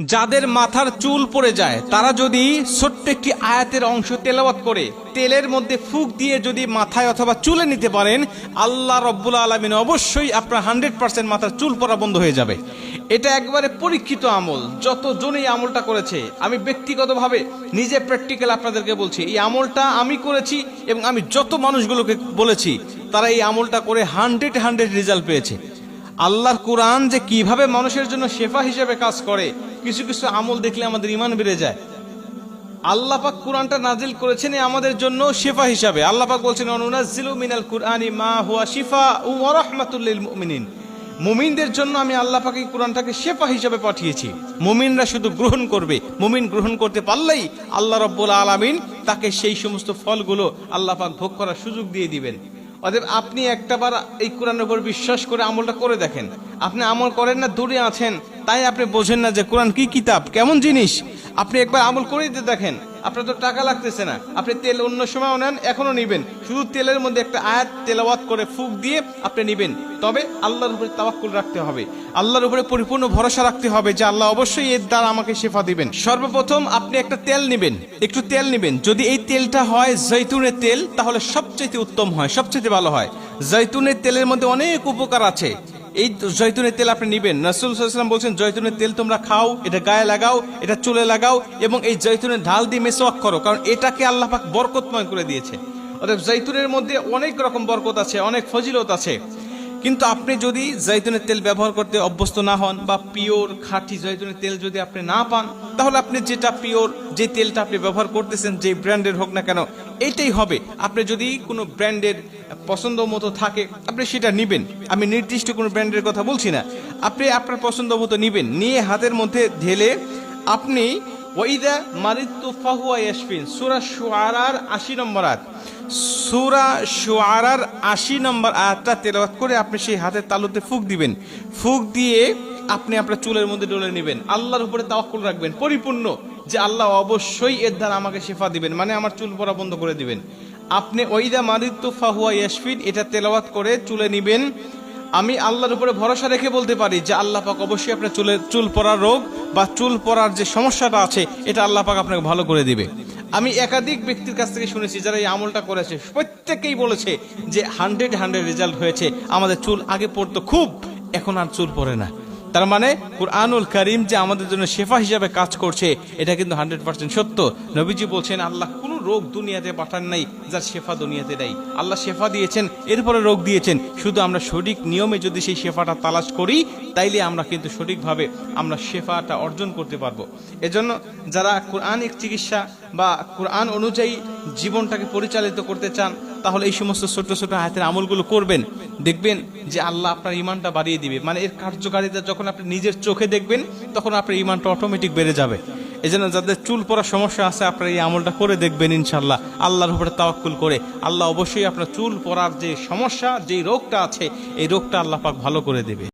যাদের মাথার চুল পড়ে যায় তারা যদি ছোট্ট একটি আয়াতের অংশ তেলাওয়াত করে তেলের মধ্যে ফুঁক দিয়ে যদি মাথায় অথবা চুলে নিতে পারেন, আল্লাহ রব্বুল আলামিন অবশ্যই আপনার 100% মাথার চুল পড়া বন্ধ হয়ে যাবে। এটা একবারে পরীক্ষিত আমল, যতজনই আমলটা করেছে। আমি ব্যক্তিগতভাবে নিজে প্র্যাকটিক্যাল আপনাদেরকে বলছি, এই আমলটা আমি করেছি এবং আমি যত মানুষগুলোকে বলেছি তারা এই আমলটা করে 100 রেজাল্ট পেয়েছে। আল্লাহর কোরআন যে কিভাবে মানুষের জন্য শেফা হিসেবে কাজ করে, কিছু কিছু আমল দেখলে আমাদের ঈমান বেড়ে যায়। আল্লাহ পাক কোরআনটা নাজিল করেছেন আমাদের জন্য শেফা হিসাবে। আল্লাহ পাক বলছেন অনুনাজ্জিলু মিনাল কুরআনি মা হুয়া শিফাউ ওয়া রাহমাতুল লিল মুমিনিন। মুমিনদের জন্য আমি আল্লাহ পাক এই কোরআনটাকে শেফা হিসাবে পাঠিয়েছি। মুমিনরা শুধু গ্রহণ করবে, মুমিন গ্রহণ করতে পারলেই আল্লাহ রাব্বুল আলামিন তাকে সেই সমস্ত ফলগুলো আল্লাহ পাক ভোগ করার সুযোগ দিয়ে দিবেন। অতএব আপনি একটাবার এই কোরআনের উপর বিশ্বাস করে আমলটা করে দেখেন। আপনি আমল করেন না, দূরে আছেন, তাই আপনি বোঝেন না যে কোরআন কি কিতাব, কেমন জিনিস। আপনি একবার আমল করে দিতে দেখেন, আপনার তো টাকা লাগতেছে না। আপনি তেল অন্য সময়ও নেন, এখনো নিবেন, শুধু তেলের মধ্যে একটা আয়াত তেলাওয়াত করে ফুঁক দিয়ে আপনি নিবেন। তবে আল্লাহর উপরে তাওয়াক্কুল রাখতে হবে, আল্লাহর উপরে পরিপূর্ণ ভরসা রাখতে হবে যে আল্লাহ অবশ্যই এর দ্বারা আমাকে শেফা দিবেন। সর্বপ্রথম আপনি একটা তেল নিবেন, একটু তেল নিবেন। যদি এই তেলটা হয় জৈতুনের তেল তাহলে সবচেয়ে উত্তম হয়, সবচেয়ে ভালো হয়। জৈতুনের তেলের মধ্যে অনেক উপকার আছে। এই জৈতুনের তেল আপনি নিবেন। রাসূল সাল্লাল্লাহু আলাইহি ওয়াসাল্লাম বলছেন জৈতুনের তেল তোমরা খাও, এটা গায়ে লাগাও, এটা চুলে লাগাও এবং এই জৈতুনের ঢাল দিয়ে মেসওয়াক করো, কারণ এটাকে আল্লাহ পাক বরকতময় করে দিয়েছে। অতএব জৈতুনের মধ্যে অনেক রকম বরকত আছে, অনেক ফজিলত আছে। কিন্তু আপনি যদি জৈতুনের তেল ব্যবহার করতে অভ্যস্ত না হন বা পিওর খাঁটি জৈতুনের তেল যদি আপনি না পান, তাহলে আপনি যেটা পিওর, যে তেলটা আপনি ব্যবহার করতেছেন, যে ব্র্যান্ডের হোক না কেন, এইটাই হবে। আপনি যদি কোনো ব্র্যান্ডের পছন্দ মতো থাকে আপনি সেটা নিবেন। আমি নির্দিষ্ট কোনো ব্র্যান্ডের কথা বলছি না, আপনি আপনার পছন্দ মতো নিবেন। নিয়ে হাতের মধ্যে ঢেলে আপনি ওয়াইদা মারিদতু ফাহুয়া ইয়াশফিন, সূরা শুআরার 80 নম্বর আয়াত, সূরা শুআরার 80 নম্বর আয়াতটা তেলাওয়াত করে আপনি সেই হাতের তালুতে ফুঁক দিবেন। ফুঁক দিয়ে আপনি আপনার চুলের মধ্যে ডলে নেবেন। আল্লাহর উপরে তাওয়াক্কুল রাখবেন পরিপূর্ণ যে আল্লাহ অবশ্যই এর দ্বারা আমাকে শেফা দিবেন, মানে আমার চুল পড়া বন্ধ করে দিবেন। আপনি ওয়াইদা মারিদতু ফাহুয়া ইয়াশফিন এটা তেলাওয়াত করে চুলে নিবেন। আমি আল্লাহর উপরে ভরসা রেখে বলতে পারি যে আল্লাহ পাক অবশ্যই আপনার চুল পড়ার রোগ বা চুল পড়ার যে সমস্যাটা আছে এটা আল্লাহ পাক আপনাকে ভালো করে দিবে। আমি একাধিক ব্যক্তির কাছ থেকে শুনেছি যারা এই আমলটা করেছে, প্রত্যেকেই বলেছে যে 100 রেজাল্ট হয়েছে। আমাদের চুল আগে পড়তো খুব, এখন আর চুল পড়ে না। তার মানে কুরআনুল কারীম যে আমাদের জন্য শেফা হিসাবে কাজ করছে এটা কিন্তু 100% সত্য। নবীজি বলছেন আল্লাহ কোনো রোগ দুনিয়াতে পাঠান নাই যার শেফা দুনিয়াতে নাই। আল্লাহ শেফা দিয়েছেন, এরপরে রোগ দিয়েছেন। শুধু আমরা সঠিক নিয়মে যদি সেই শেফাটা তালাশ করি তাইলে আমরা কিন্তু সঠিকভাবে আমরা শেফাটা অর্জন করতে পারবো। এজন্য যারা কোরআনিক চিকিৎসা বা কোরআন অনুযায়ী জীবনটাকে পরিচালিত করতে চান তাহলে এই সমস্ত ছোট ছোট আয়াতের আমলগুলো করবেন। দেখবেন যে আল্লাহ আপনার ঈমানটা বাড়িয়ে দিবে। মানে এর কার্যকারিতা যখন আপনি নিজের চোখে দেখবেন তখন আপনার ঈমানটা অটোমেটিক বেড়ে যাবে। এজন্য যাদের চুল পড়ার সমস্যা আছে আপনারা এই আমলটা করে দেখবেন ইনশাআল্লাহ। আল্লাহর উপরে তাওয়াক্কুল করে আল্লাহ অবশ্যই আপনার চুল পড়ার যে সমস্যা, যে রোগটা আছে এই রোগটা আল্লাহ পাক ভালো করে দেবে।